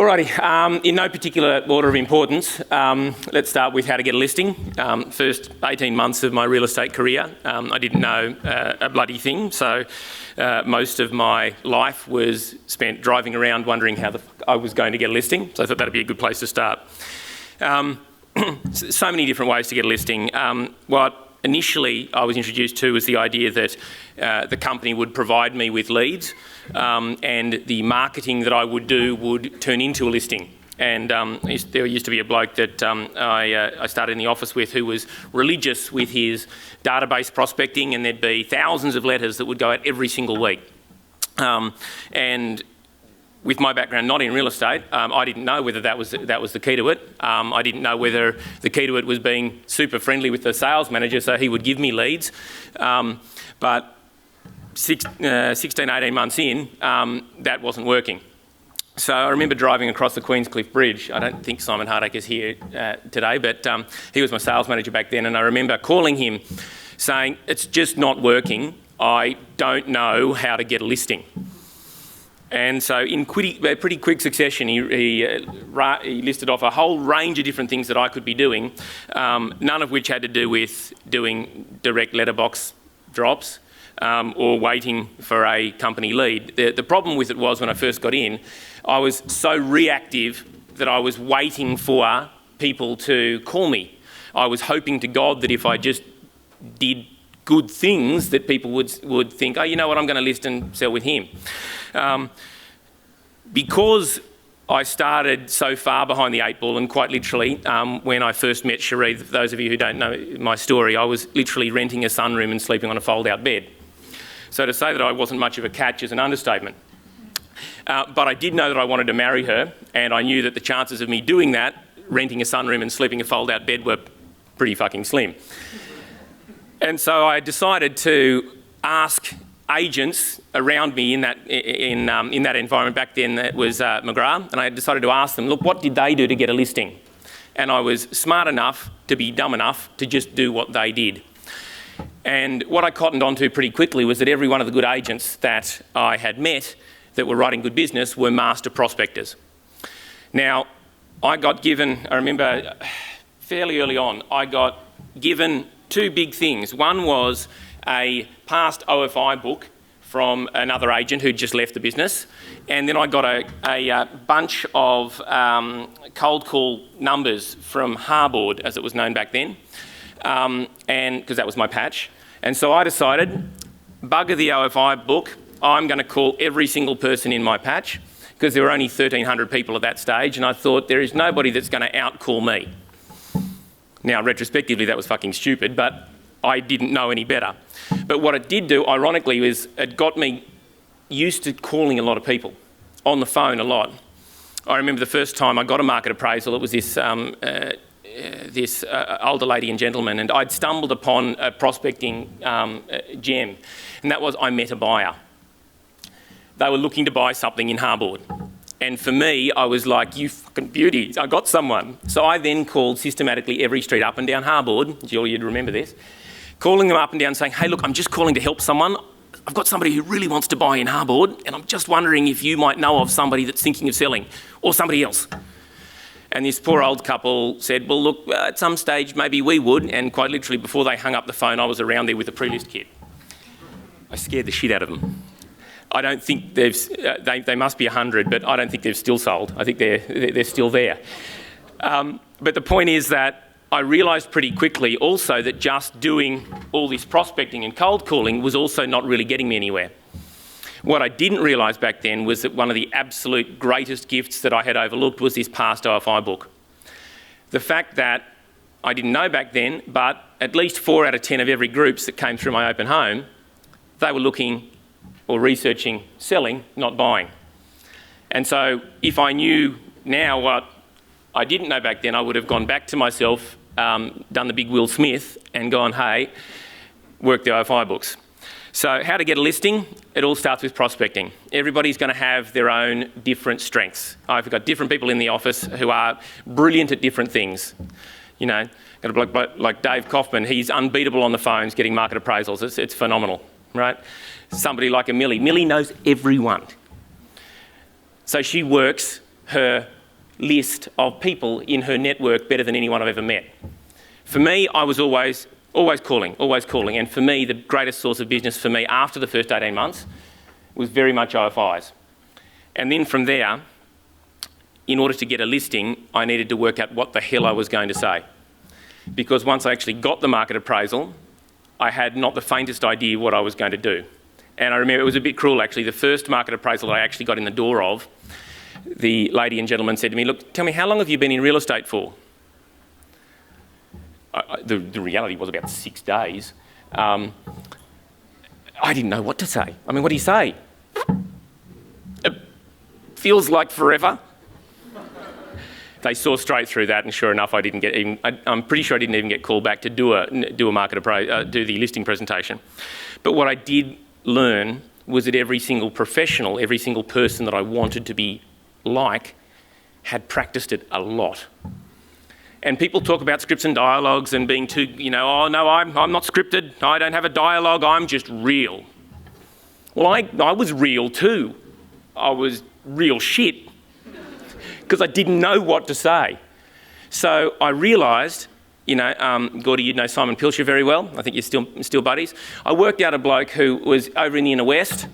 Alrighty, in no particular order of importance, let's start with how to get a listing. First 18 months of my real estate career, I didn't know a bloody thing, so most of my life was spent driving around wondering how I was going to get a listing, so I thought that'd be a good place to start. So many different ways to get a listing. What initially I was introduced to was the idea that the company would provide me with leads and the marketing that I would do would turn into a listing. And there used to be a bloke that I started in the office with who was religious with his database prospecting, and there'd be thousands of letters that would go out every single week. And with my background not in real estate, I didn't know whether that was the key to it. I didn't know whether the key to it was being super friendly with the sales manager so he would give me leads. But 16, 18 months in, that wasn't working. So I remember driving across the Queenscliff Bridge. I don't think Simon Hardacre is here today, but he was my sales manager back then, and I remember calling him saying, "It's just not working. I don't know how to get a listing." And so in pretty quick succession, he listed off a whole range of different things that I could be doing, none of which had to do with doing direct letterbox drops or waiting for a company lead. The problem with it was when I first got in, I was so reactive that I was waiting for people to call me. I was hoping to God that if I just did good things that people would think, oh, you know what, I'm going to list and sell with him. Because I started so far behind the eight ball, and quite literally, when I first met Cherie, those of you who don't know my story, I was literally renting a sunroom and sleeping on a fold-out bed. So to say that I wasn't much of a catch is an understatement. But I did know that I wanted to marry her, and I knew that the chances of me doing that, renting a sunroom and sleeping a fold-out bed, were pretty fucking slim. And so I decided to ask agents around me in that environment back then. That was McGrath, and I decided to ask them, look, what did they do to get a listing? And I was smart enough to be dumb enough to just do what they did. And what I cottoned onto pretty quickly was that every one of the good agents that I had met that were writing good business were master prospectors. Now, I remember fairly early on, I got given two big things. One was a past OFI book from another agent who'd just left the business, and then I got a bunch of cold call numbers from Harbord, as it was known back then, and because that was my patch. And so I decided, bugger the OFI book, I'm going to call every single person in my patch, because there were only 1,300 people at that stage, and I thought there is nobody that's going to out-call me. Now, retrospectively, that was fucking stupid, but I didn't know any better. But what it did do, ironically, was it got me used to calling a lot of people, on the phone a lot. I remember the first time I got a market appraisal, it was this older lady and gentleman, and I'd stumbled upon a prospecting gem, and that was I met a buyer. They were looking to buy something in Harbord. And for me, I was like, you fucking beauties, I got someone. So I then called systematically every street up and down Harbord, Julie, you'd remember this, calling them up and down saying, hey, look, I'm just calling to help someone. I've got somebody who really wants to buy in Harbord, and I'm just wondering if you might know of somebody that's thinking of selling, or somebody else. And this poor old couple said, well, look, at some stage maybe we would, and quite literally before they hung up the phone, I was around there with a pre-list kit. I scared the shit out of them. I don't think they must be 100, but I don't think they've still sold. I think they're still there. But the point is that I realised pretty quickly also that just doing all this prospecting and cold calling was also not really getting me anywhere. What I didn't realise back then was that one of the absolute greatest gifts that I had overlooked was this past OFI book. The fact that I didn't know back then, but at least 4 out of 10 of every groups that came through my open home, they were looking or researching selling, not buying. And so if I knew now what I didn't know back then, I would have gone back to myself, done the big Will Smith and gone, hey, work the OFI books. So how to get a listing? It all starts with prospecting. Everybody's going to have their own different strengths. I've got different people in the office who are brilliant at different things. You know, got a bloke like Dave Kaufman, he's unbeatable on the phones getting market appraisals. It's phenomenal, right? Somebody like a Millie. Millie knows everyone. So she works her list of people in her network better than anyone I've ever met. For me, I was always calling. And for me, the greatest source of business for me after the first 18 months was very much OFIs. And then from there, in order to get a listing, I needed to work out what the hell I was going to say. Because once I actually got the market appraisal, I had not the faintest idea what I was going to do. And I remember it was a bit cruel actually. The first market appraisal that I actually got in the door of, the lady and gentleman said to me, look, tell me, how long have you been in real estate for? The reality was about 6 days. I didn't know what to say. I mean, what do you say? It feels like forever. They saw straight through that, and sure enough, I didn't get even. I'm pretty sure I didn't even get called back to do a market do the listing presentation. But what I did learn was that every single professional, every single person that I wanted to be like, had practiced it a lot. And people talk about scripts and dialogues and being too, oh no, I'm not scripted. I don't have a dialogue. I'm just real. Well, I was real too. I was real shit. Because I didn't know what to say. So I realised, Gordy, you know Simon Pilcher very well. I think you're still buddies. I worked out a bloke who was over in the inner west,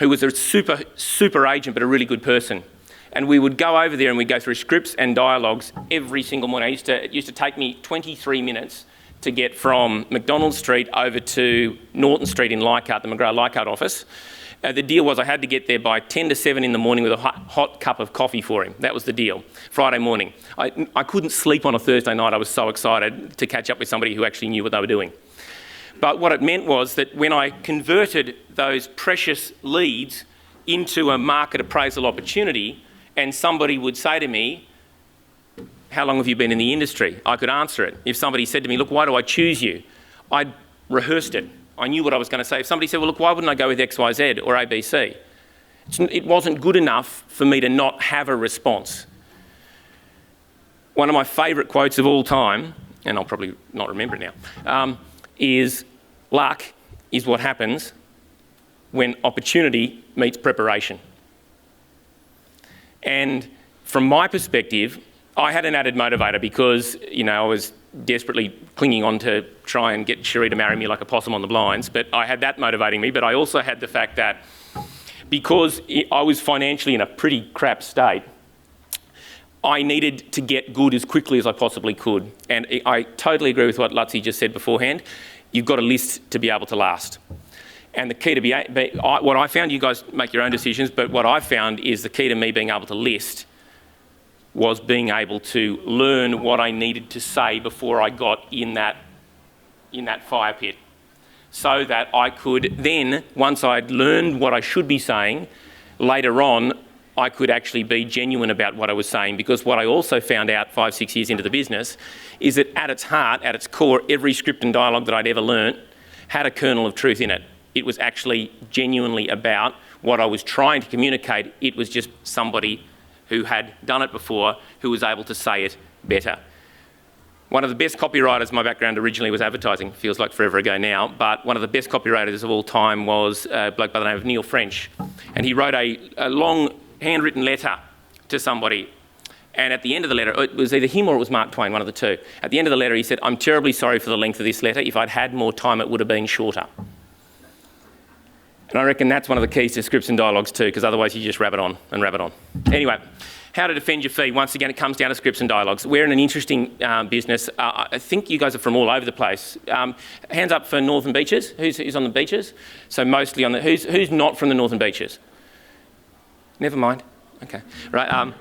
who was a super agent, but a really good person. And we would go over there and we'd go through scripts and dialogues every single morning. It used to take me 23 minutes to get from McDonald Street over to Norton Street in Leichhardt, the McGrath-Leichhardt office. The deal was I had to get there by 10 to 7 in the morning with a hot cup of coffee for him. That was the deal. Friday morning. I couldn't sleep on a Thursday night. I was so excited to catch up with somebody who actually knew what they were doing. But what it meant was that when I converted those precious leads into a market appraisal opportunity and somebody would say to me, how long have you been in the industry? I could answer it. If somebody said to me, look, why do I choose you? I'd rehearsed it. I knew what I was going to say. If somebody said, well, look, why wouldn't I go with XYZ or ABC? It wasn't good enough for me to not have a response. One of my favourite quotes of all time, and I'll probably not remember it now, is luck is what happens when opportunity meets preparation. And from my perspective, I had an added motivator because, I was desperately clinging on to try and get Cherie to marry me like a possum on the blinds, but I had that motivating me, but I also had the fact that because I was financially in a pretty crap state, I needed to get good as quickly as I possibly could. And I totally agree with what Lutzi just said beforehand. You've got a list to be able to last. And the key to what I found, you guys make your own decisions, but what I found is the key to me being able to list was being able to learn what I needed to say before I got in that fire pit. So that I could then, once I'd learned what I should be saying, later on, I could actually be genuine about what I was saying. Because what I also found out 5-6 years into the business is that at its heart, at its core, every script and dialogue that I'd ever learnt had a kernel of truth in it. It was actually genuinely about what I was trying to communicate. It was just somebody who had done it before, who was able to say it better. One of the best copywriters, my background originally was advertising, feels like forever ago now, but one of the best copywriters of all time was a bloke by the name of Neil French. And he wrote a long handwritten letter to somebody. And at the end of the letter, it was either him or it was Mark Twain, one of the two. At the end of the letter, he said, I'm terribly sorry for the length of this letter. If I'd had more time, it would have been shorter. And I reckon that's one of the keys to scripts and dialogues too, because otherwise you just rabbit on and rabbit on. Anyway, how to defend your fee. Once again, it comes down to scripts and dialogues. We're in an interesting business. I think you guys are from all over the place. Hands up for Northern Beaches. Who's on the beaches? So mostly on the... Who's not from the Northern Beaches? Never mind. Okay. Right.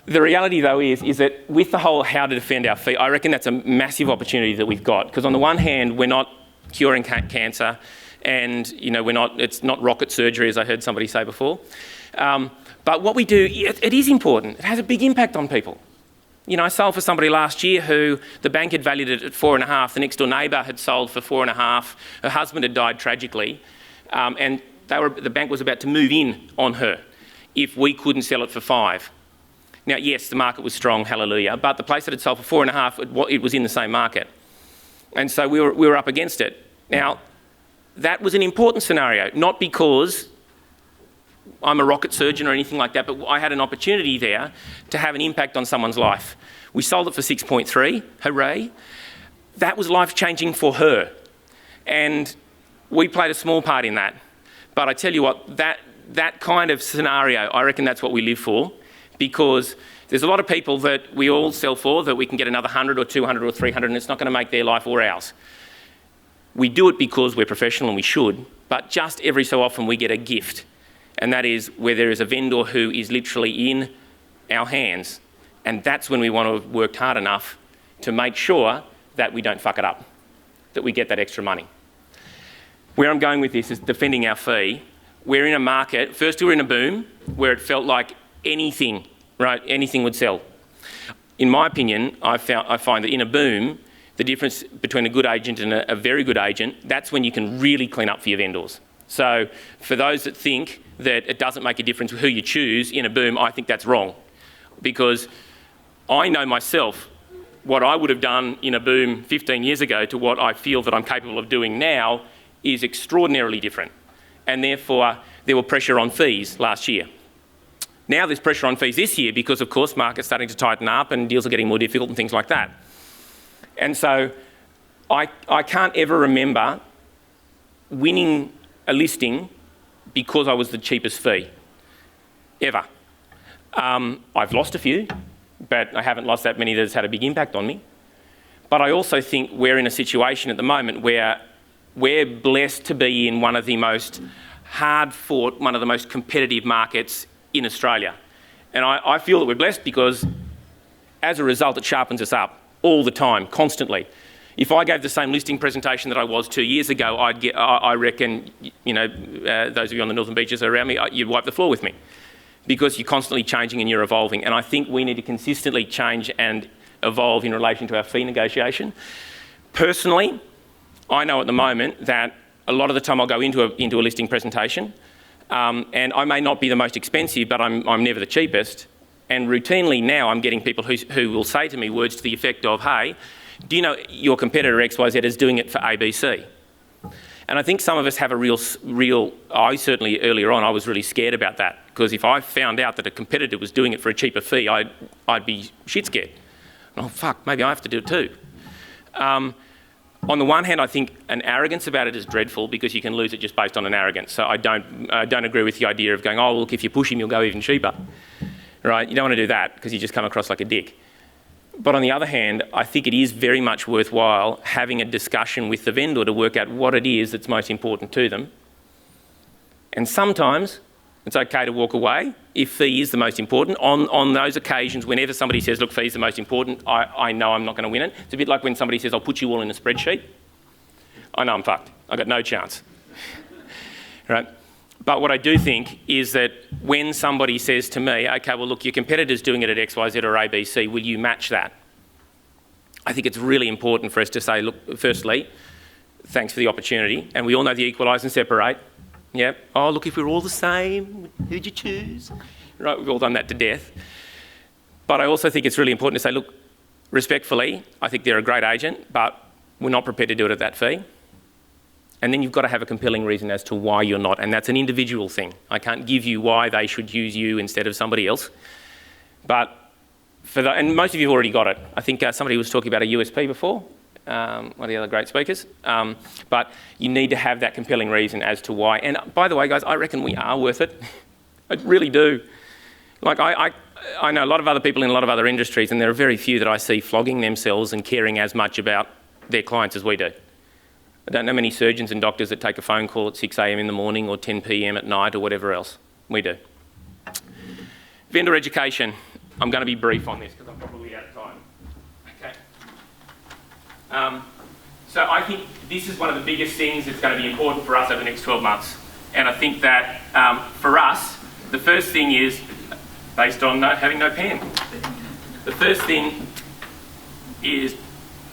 The reality, though, is that with the whole how to defend our fee, I reckon that's a massive opportunity that we've got. Because on the one hand, we're not curing cancer, and it's not rocket surgery, as I heard somebody say before. But what we do, it is important. It has a big impact on people. I sold for somebody last year who the bank had valued it at 4.5. The next door neighbour had sold for 4.5. Her husband had died tragically, and the bank was about to move in on her if we couldn't sell it for 5. Now, yes, the market was strong, hallelujah, but the place that had sold for 4.5, it was in the same market. And so we were up against it. Now, that was an important scenario, not because I'm a rocket surgeon or anything like that, but I had an opportunity there to have an impact on someone's life. We sold it for 6.3, hooray. That was life-changing for her. And we played a small part in that. But I tell you what, that kind of scenario, I reckon that's what we live for, because there's a lot of people that we all sell for that we can get another 100 or 200 or 300 and it's not going to make their life or ours. We do it because we're professional and we should, but just every so often we get a gift, and that is where there is a vendor who is literally in our hands, and that's when we want to have worked hard enough to make sure that we don't fuck it up, that we get that extra money. Where I'm going with this is defending our fee. We're in a market, first we were in a boom where it felt like anything, right, anything would sell. In my opinion, I find that in a boom, the difference between a good agent and a very good agent, that's when you can really clean up for your vendors. So for those that think that it doesn't make a difference who you choose in a boom, I think that's wrong. Because I know myself what I would have done in a boom 15 years ago to what I feel that I'm capable of doing now is extraordinarily different. And therefore, there were pressure on fees last year. Now there's pressure on fees this year because, of course, market's starting to tighten up and deals are getting more difficult and things like that. And so I can't ever remember winning a listing because I was the cheapest fee, ever. I've lost a few, but I haven't lost that many that has had a big impact on me. But I also think we're in a situation at the moment where we're blessed to be in one of the most hard-fought, one of the most competitive markets in Australia. And I feel that we're blessed because as a result, it sharpens us up all the time, constantly. If I gave the same listing presentation that I was 2 years ago, I reckon, you know, those of you on the Northern Beaches around me, you'd wipe the floor with me because you're constantly changing and you're evolving. And I think we need to consistently change and evolve in relation to our fee negotiation. Personally, I know at the moment that a lot of the time I'll go into a listing presentation and I may not be the most expensive, but I'm never the cheapest. And routinely now I'm getting people who will say to me words to the effect of, hey, do you know your competitor XYZ is doing it for ABC? And I think some of us have a real, I certainly earlier on, I was really scared about that because if I found out that a competitor was doing it for a cheaper fee, I'd be shit scared. Oh fuck, maybe I have to do it too. On the one hand, I think an arrogance about it is dreadful because you can lose it just based on an arrogance. So I don't agree with the idea of going, oh, look, if you push him, you'll go even cheaper. Right? You don't want to do that because you just come across like a dick. But on the other hand, I think it is very much worthwhile having a discussion with the vendor to work out what it is that's most important to them. And sometimes it's okay to walk away if fee is the most important. On those occasions, whenever somebody says, look, fee is the most important, I know I'm not going to win it. It's a bit like when somebody says, I'll put you all in a spreadsheet. I know I'm fucked. I've got no chance. Right? But what I do think is that when somebody says to me, okay, well, look, your competitor's doing it at XYZ or ABC, will you match that? I think it's really important for us to say, look, firstly, thanks for the opportunity. And we all know the equalise and separate. Yep. Oh, look, if we're all the same, who'd you choose? Right, we've all done that to death. But I also think it's really important to say, look, respectfully, I think they're a great agent, but we're not prepared to do it at that fee. And then you've got to have a compelling reason as to why you're not. And that's an individual thing. I can't give you why they should use you instead of somebody else. But and most of you have already got it. I think somebody was talking about a USP before, one of the other great speakers. But you need to have that compelling reason as to why. And by the way, guys, I reckon we are worth it. I really do. Like I know a lot of other people in a lot of other industries, and there are very few that I see flogging themselves and caring as much about their clients as we do. I don't know many surgeons and doctors that take a phone call at 6 a.m. in the morning or 10 p.m. at night or whatever else. We do. Vendor education. I'm going to be brief on this because I'm probably out of time. Okay. So I think this is one of the biggest things that's going to be important for us over the next 12 months. And I think that for us, the first thing is, based on having no pen, the first thing is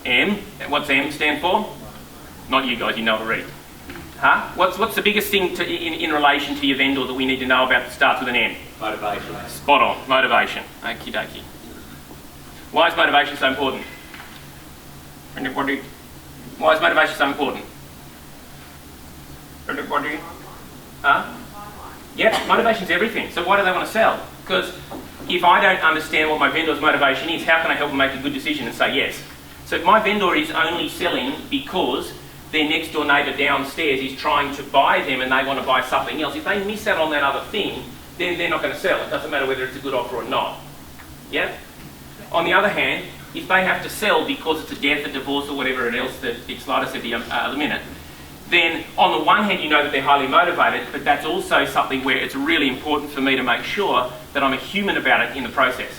M. What's M stand for? Not you guys, you know how to read. Huh? What's the biggest thing in relation to your vendor that we need to know about that starts with an M? Motivation. Spot on, motivation. Okie dokie. Why is motivation so important? Anybody? Why is motivation so important? Anybody? Huh? Yeah, motivation's everything. So why do they want to sell? Because if I don't understand what my vendor's motivation is, how can I help them make a good decision and say yes? So if my vendor is only selling because their next door neighbour downstairs is trying to buy them and they want to buy something else, if they miss out on that other thing, then they're not going to sell. It doesn't matter whether it's a good offer or not. Yeah? On the other hand, if they have to sell because it's a death, a divorce or whatever else that Slider said a minute, then on the one hand you know that they're highly motivated, but that's also something where it's really important for me to make sure that I'm a human about it in the process.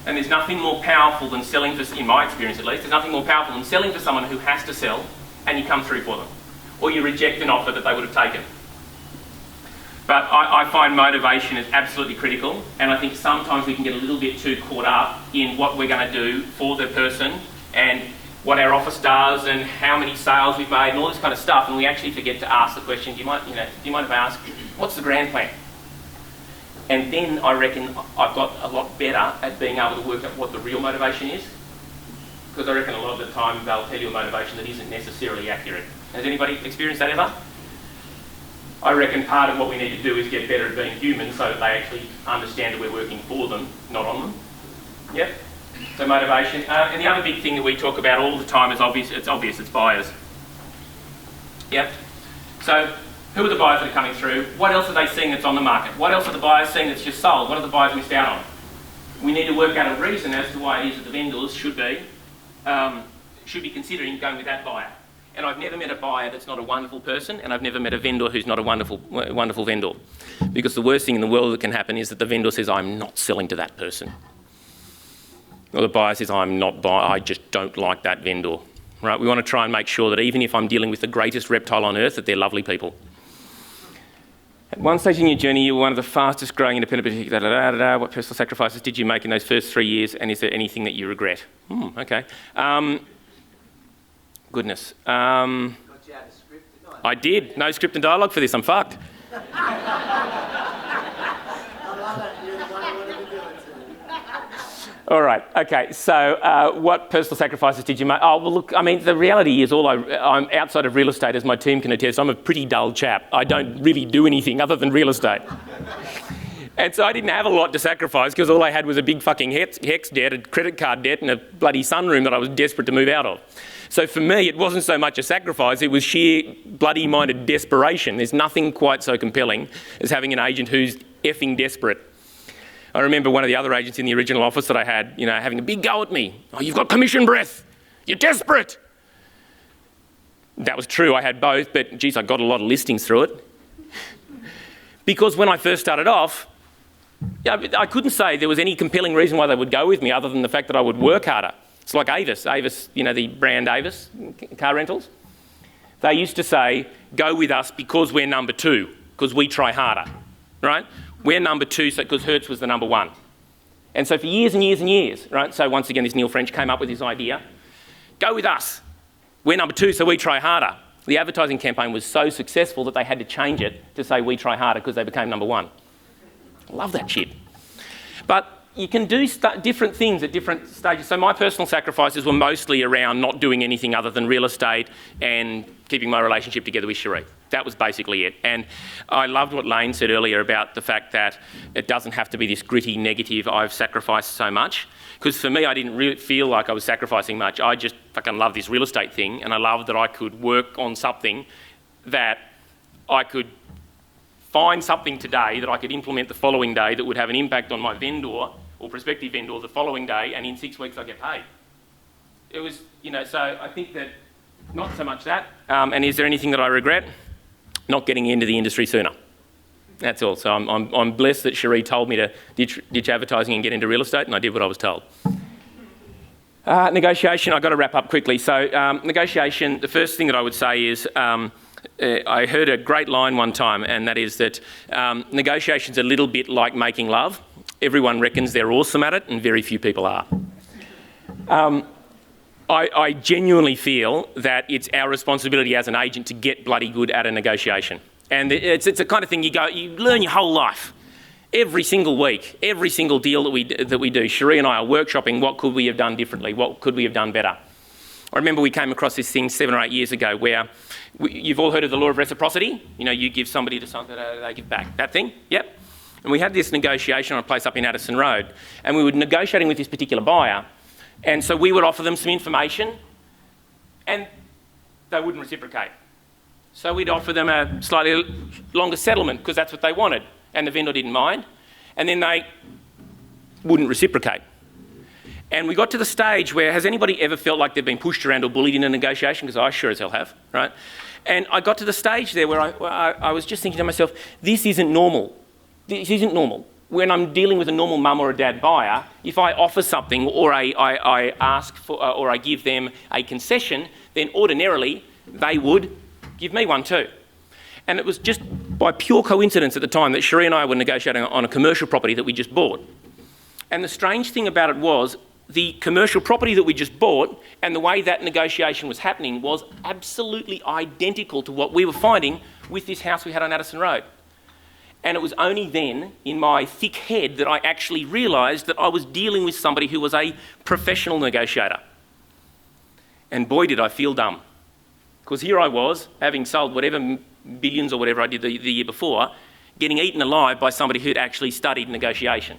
And there's nothing more powerful than selling for, in my experience at least, there's nothing more powerful than selling for someone who has to sell and you come through for them. Or you reject an offer that they would have taken. But I find motivation is absolutely critical, and I think sometimes we can get a little bit too caught up in what we're going to do for the person and what our office does and how many sales we've made and all this kind of stuff, and we actually forget to ask the question, do you mind if I ask, what's the grand plan? And then I reckon I've got a lot better at being able to work out what the real motivation is, because I reckon a lot of the time they'll tell you a motivation that isn't necessarily accurate. Has anybody experienced that ever? I reckon part of what we need to do is get better at being human so that they actually understand that we're working for them, not on them. Yep. So motivation. And the other big thing that we talk about all the time is obvious, it's buyers. Yep. So who are the buyers that are coming through? What else are they seeing that's on the market? What else are the buyers seeing that's just sold? What are the buyers missed out on? We need to work out a reason as to why it is that the vendors should be considering going with that buyer. And I've never met a buyer that's not a wonderful person, and I've never met a vendor who's not a wonderful vendor. Because the worst thing in the world that can happen is that the vendor says, I'm not selling to that person. Or the buyer says, I just don't like that vendor. Right? We want to try and make sure that even if I'm dealing with the greatest reptile on earth, that they're lovely people. At one stage in your journey, you were one of the fastest growing independent boutiques. What personal sacrifices did you make in those first 3 years, and is there anything that you regret? Okay. Goodness. I did. No script and dialogue for this. I'm fucked. All right. Okay. So, what personal sacrifices did you make? Oh, well, look. I mean, the reality is, I'm outside of real estate, as my team can attest. I'm a pretty dull chap. I don't really do anything other than real estate. And so I didn't have a lot to sacrifice because all I had was a big fucking HEX debt, a credit card debt, and a bloody sunroom that I was desperate to move out of. So for me, it wasn't so much a sacrifice, it was sheer bloody-minded desperation. There's nothing quite so compelling as having an agent who's effing desperate. I remember one of the other agents in the original office that I had, having a big go at me. Oh, you've got commission breath. You're desperate. That was true, I had both, but geez, I got a lot of listings through it. Because when I first started off, I couldn't say there was any compelling reason why they would go with me other than the fact that I would work harder. It's like Avis, the brand Avis, car rentals. They used to say, go with us because we're number 2, because we try harder, right? We're number 2 because Hertz was the number 1. And so for years and years and years, right? So once again, this Neil French came up with this idea, go with us. We're number 2, so we try harder. The advertising campaign was so successful that they had to change it to say we try harder because they became number 1. I love that shit. But you can do different things at different stages. So my personal sacrifices were mostly around not doing anything other than real estate and keeping my relationship together with Cherie. That was basically it. And I loved what Lane said earlier about the fact that it doesn't have to be this gritty negative, I've sacrificed so much. Because for me, I didn't really feel like I was sacrificing much. I just fucking love this real estate thing, and I loved that I could work on something that I could find something today that I could implement the following day that would have an impact on my vendor or prospective vendor the following day, and in 6 weeks I get paid. It was, so I think that not so much that. And is there anything that I regret? Not getting into the industry sooner. That's all. So I'm blessed that Cherie told me to ditch advertising and get into real estate, and I did what I was told. Negotiation, I've got to wrap up quickly. So negotiation, the first thing that I would say is I heard a great line one time, and that is that negotiation's a little bit like making love. Everyone reckons they're awesome at it, and very few people are. I genuinely feel that it's our responsibility as an agent to get bloody good at a negotiation. And it's the kind of thing you learn your whole life. Every single week, every single deal that we do, Cherie and I are workshopping what could we have done differently, what could we have done better. I remember we came across this thing 7 or 8 years ago where you've all heard of the law of reciprocity. You know, you give somebody to something, they give back. That thing? Yep. And we had this negotiation on a place up in Addison Road, and we were negotiating with this particular buyer, and so we would offer them some information, and they wouldn't reciprocate. So we'd offer them a slightly longer settlement because that's what they wanted, and the vendor didn't mind, and then they wouldn't reciprocate. And we got to the stage where, has anybody ever felt like they've been pushed around or bullied in a negotiation? Because I sure as hell have, right? And I got to the stage there where I was just thinking to myself, this isn't normal. This isn't normal. When I'm dealing with a normal mum or a dad buyer, if I offer something or I ask for or I give them a concession, then ordinarily they would give me one too. And it was just by pure coincidence at the time that Cherie and I were negotiating on a commercial property that we just bought. And the strange thing about it was the commercial property that we just bought and the way that negotiation was happening was absolutely identical to what we were finding with this house we had on Addison Road. And it was only then, in my thick head, that I actually realised that I was dealing with somebody who was a professional negotiator. And boy, did I feel dumb. Because here I was, having sold whatever billions or whatever I did the year before, getting eaten alive by somebody who'd actually studied negotiation.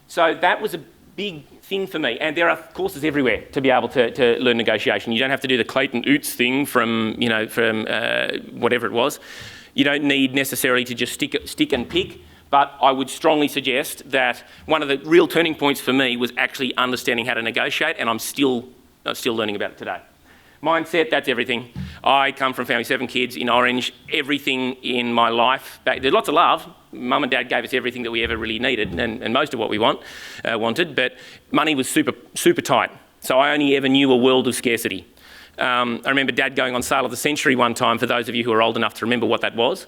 So that was a big thing for me. And there are courses everywhere to be able to learn negotiation. You don't have to do the Clayton Oots thing from whatever it was. You don't need necessarily to just stick and pick, but I would strongly suggest that one of the real turning points for me was actually understanding how to negotiate, and I'm still learning about it today. Mindset, that's everything. I come from a family of 7 kids in Orange. Everything in my life, there's lots of love. Mum and Dad gave us everything that we ever really needed, and most of what we wanted, but money was super tight. So I only ever knew a world of scarcity. I remember Dad going on Sale of the Century one time, for those of you who are old enough to remember what that was.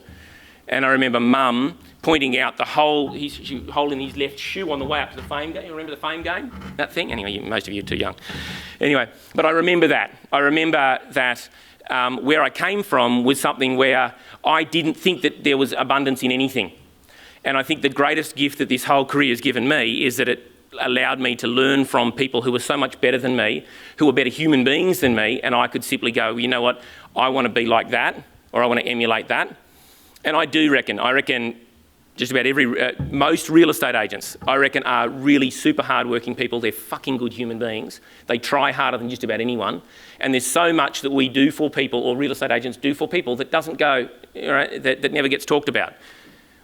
And I remember Mum pointing out the hole in his left shoe on the way up to the Fame game. You remember the Fame game? That thing? Anyway, most of you are too young. Anyway, but I remember that. I remember that where I came from was something where I didn't think that there was abundance in anything. And I think the greatest gift that this whole career has given me is that it allowed me to learn from people who were so much better than me, who were better human beings than me, and I could simply go, you know what, I want to be like that, or I want to emulate that. And I reckon just about most real estate agents, I reckon, are really super hard-working people. They're fucking good human beings. They try harder than just about anyone. And there's so much that we do for people, or real estate agents do for people, that doesn't go, right, that never gets talked about.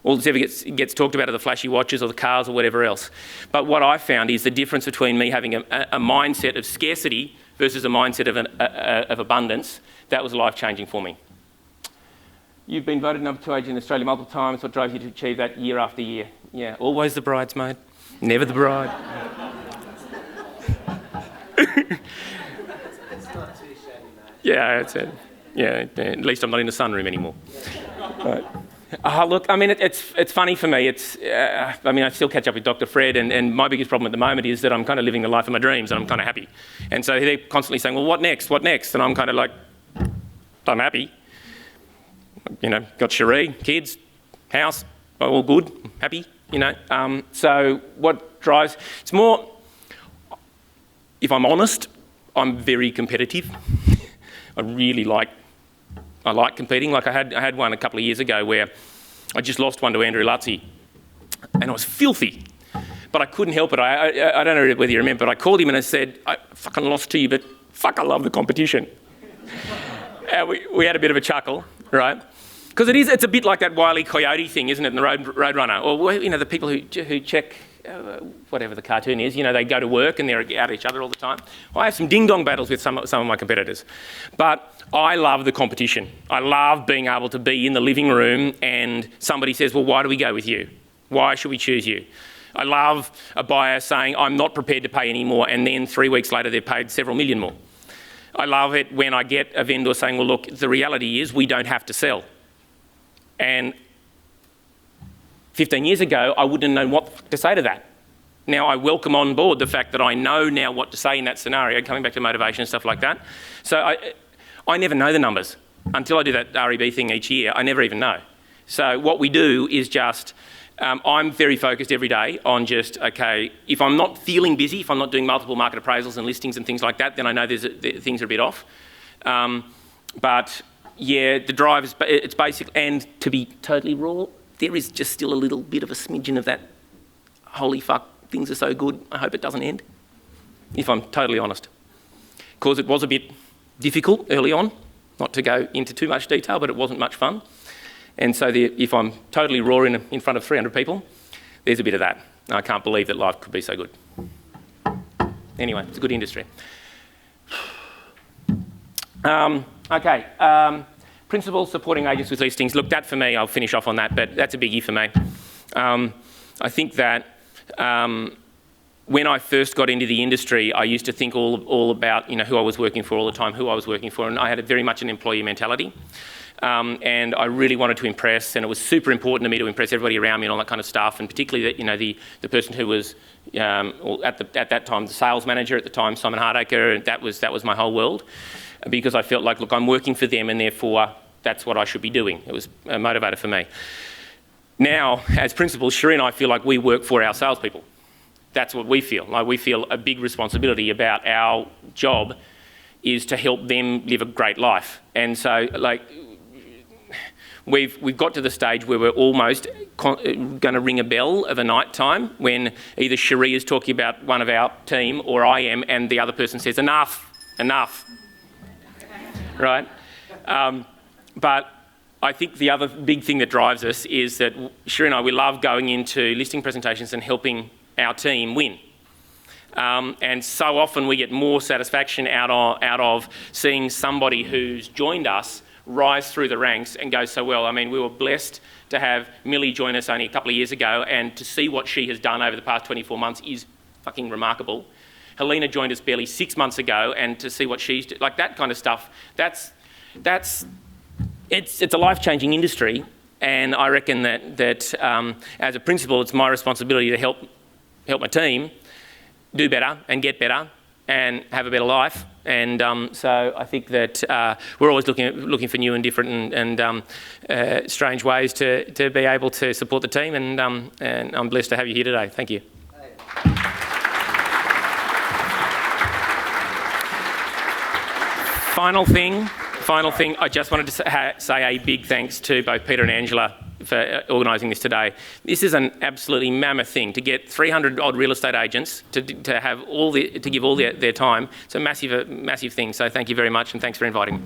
All that ever gets talked about are the flashy watches or the cars or whatever else. But what I found is the difference between me having a mindset of scarcity versus a mindset of abundance, that was life-changing for me. You've been voted number 2 agent in Australia multiple times. What drove you to achieve that year after year? Yeah, always the bridesmaid, never the bride. It's not too shabby, mate. Yeah, that's it. Yeah, at least I'm not in the sunroom anymore. Right. Look, I mean, it's funny for me. I still catch up with Dr. Fred, and my biggest problem at the moment is that I'm kind of living the life of my dreams, and I'm kind of happy. And so they're constantly saying, well, what next? What next? And I'm kind of like, I'm happy. You know, got Cherie, kids, house, all good, happy, you know. So what drives, it's more, if I'm honest, I'm very competitive. I like competing. Like I had one a couple of years ago where I just lost one to Andrew Lutzy, and I was filthy, but I couldn't help it. I don't know whether you remember, but I called him and I said, I fucking lost to you, but fuck, I love the competition. We had a bit of a chuckle, right? Because it's a bit like that Wile E. Coyote thing, isn't it, in the Roadrunner? Or, you know, the people who check whatever the cartoon is, you know, they go to work and they're at each other all the time. Well, I have some ding-dong battles with some of my competitors. But I love the competition. I love being able to be in the living room and somebody says, well, why do we go with you? Why should we choose you? I love a buyer saying, I'm not prepared to pay any more, and then 3 weeks later they've paid several million more. I love it when I get a vendor saying, well, look, the reality is we don't have to sell. And 15 years ago, I wouldn't have known what to say to that. Now I welcome on board the fact that I know now what to say in that scenario, coming back to motivation and stuff like that. So I never know the numbers. Until I do that REB thing each year, I never even know. So what we do is just I'm very focused every day on just, okay, if I'm not feeling busy, if I'm not doing multiple market appraisals and listings and things like that, then I know things are a bit off. But yeah, the drive is, it's basic, and to be totally raw, there is just still a little bit of a smidgen of that, holy fuck, things are so good, I hope it doesn't end, if I'm totally honest. Because it was a bit difficult early on, not to go into too much detail, but it wasn't much fun. And so if I'm totally raw in front of 300 people, there's a bit of that. I can't believe that life could be so good. Anyway, it's a good industry. Okay, principals supporting agents with listings. Look, that for me, I'll finish off on that, but that's a biggie for me. I think that when I first got into the industry, I used to think all about who I was working for all the time, who I was working for, and I had very much an employee mentality. And I really wanted to impress, and it was super important to me to impress everybody around me and all that kind of stuff, and particularly the person who was at that time the sales manager at the time, Simon Hardacre, and that was my whole world, because I felt like, look, I'm working for them, and therefore that's what I should be doing. It was a motivator for me. Now, as principals, Sheree and I feel like we work for our salespeople. That's what we feel. Like, we feel a big responsibility about our job is to help them live a great life. And so, like, we've got to the stage where we're almost going to ring a bell of a night time when either Sheree is talking about one of our team or I am, and the other person says, enough, right? But I think the other big thing that drives us is that Sheree and I, we love going into listing presentations and helping our team win. And so often we get more satisfaction out of seeing somebody who's joined us rise through the ranks and go so well. I mean, we were blessed to have Millie join us only a couple of years ago, and to see what she has done over the past 24 months is fucking remarkable. Helena joined us barely 6 months ago, and to see what she's like, that kind of stuff, it's a life-changing industry. And I reckon that as a principal, it's my responsibility to help my team do better and get better and have a better life. And so I think that we're always looking for new and different and strange ways to be able to support the team. And I'm blessed to have you here today. Thank you. Final thing. I just wanted to say a big thanks to both Peter and Angela for organising this today. This is an absolutely mammoth thing to get 300 odd real estate agents to give all their time. It's a massive thing. So thank you very much, and thanks for inviting me.